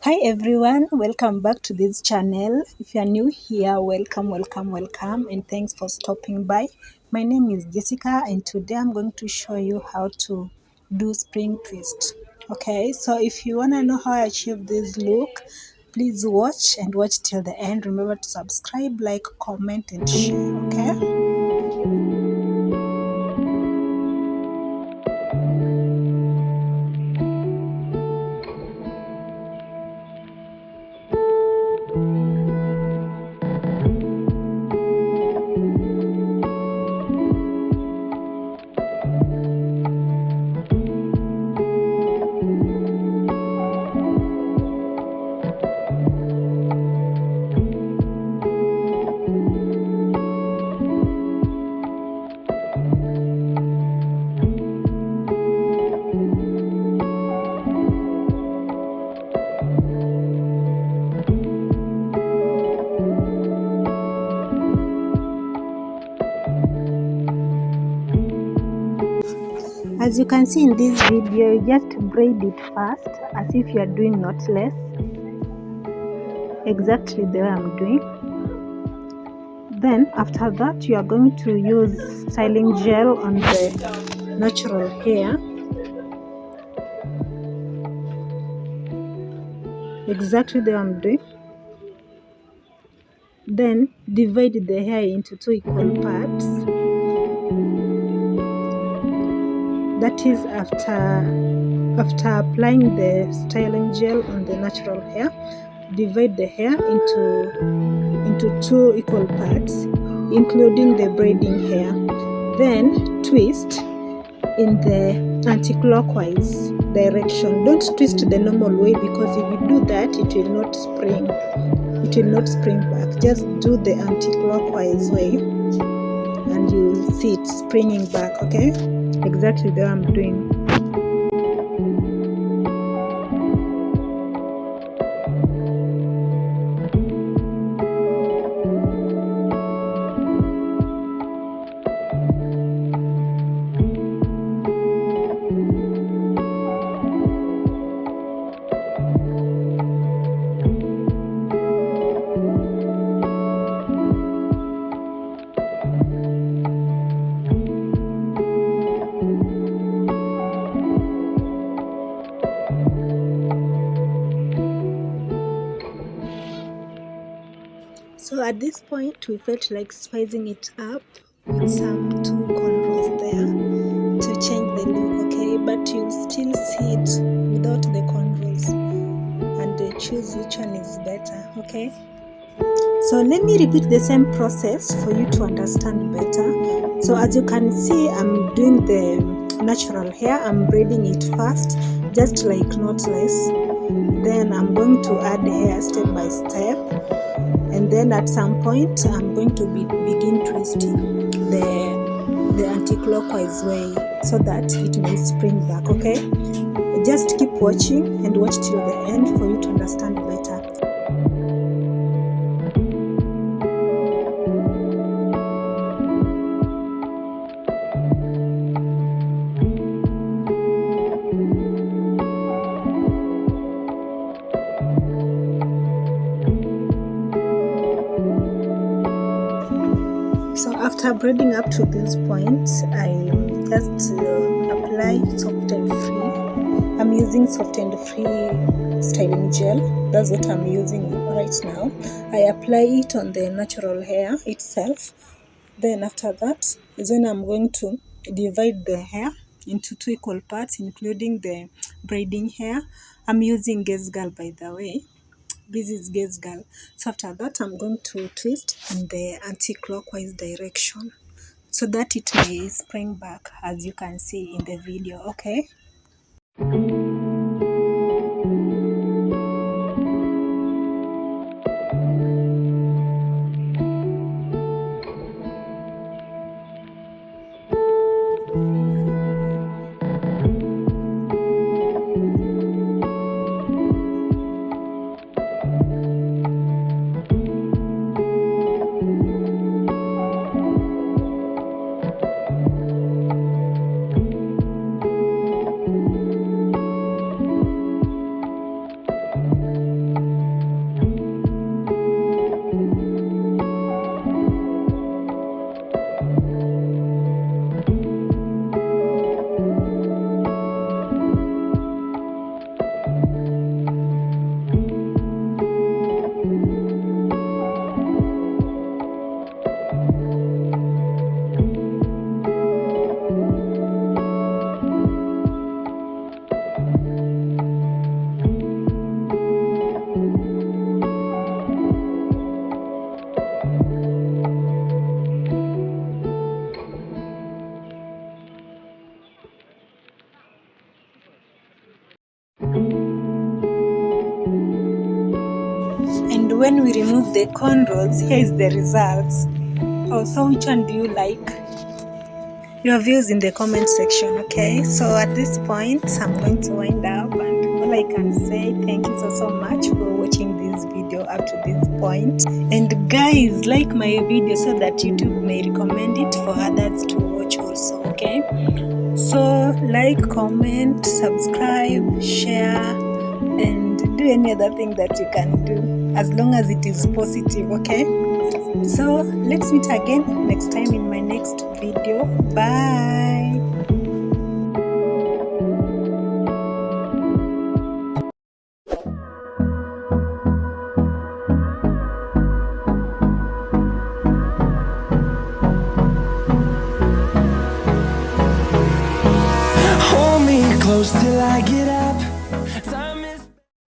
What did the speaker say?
Hi everyone, welcome back to this channel. If you are new here, welcome, and thanks for stopping by. My name is Jessica, and today I'm going to show you how to do spring twist. Okay, so if you want to know how I achieve this look, please watch and watch till the end. Remember to subscribe, like, comment, and share. Okay. As you can see in this video, you just braid it first as if you are doing knotless, exactly the way I'm doing. Then after that, you are going to use styling gel on the natural hair, exactly the way I'm doing. Then divide the hair into two equal parts. That is after applying the styling gel on the natural hair, divide the hair into two equal parts, including the braiding hair. Then twist in the anti-clockwise direction. Don't twist the normal way, because if you do that, it will not spring back. Just do the anti-clockwise way and you will see it springing back. Okay, exactly the way I'm doing. So at this point, we felt like spicing it up with some two cornrows there to change the look, okay? But you'll still see it without the cornrows, and choose which one is better, okay? So let me repeat the same process for you to understand better. So as you can see, I'm doing the natural hair. I'm braiding it first, just like knotless. Then I'm going to add hair step by step, and then at some point I'm going to begin twisting the anti-clockwise way so that it may spring back. Okay, just keep watching and watch till the end for you to understand better. So after braiding up to this point, I just apply soft and free. I'm using soft and free styling gel. That's what I'm using right now. I apply it on the natural hair itself. Then after that is when I'm going to divide the hair into two equal parts, including the braiding hair. I'm using Gaze Girl, by the way. This is Gaze Girl. So after that, I'm going to twist in the anti-clockwise direction so that it may spring back, as you can see in the video. Okay. And when we remove the cornrows, here is the results. Oh, so which one do you like? Your views in the comment section, okay? So at this point, I'm going to wind up, and all I can say, thank you so much for watching this video up to this point. And guys, like my video so that YouTube may recommend it for others to watch also, okay? So like, comment, subscribe, share, and do any other thing that you can do, as long as it is positive, okay? So let's meet again next time in my next video. Bye. Hold me close till I get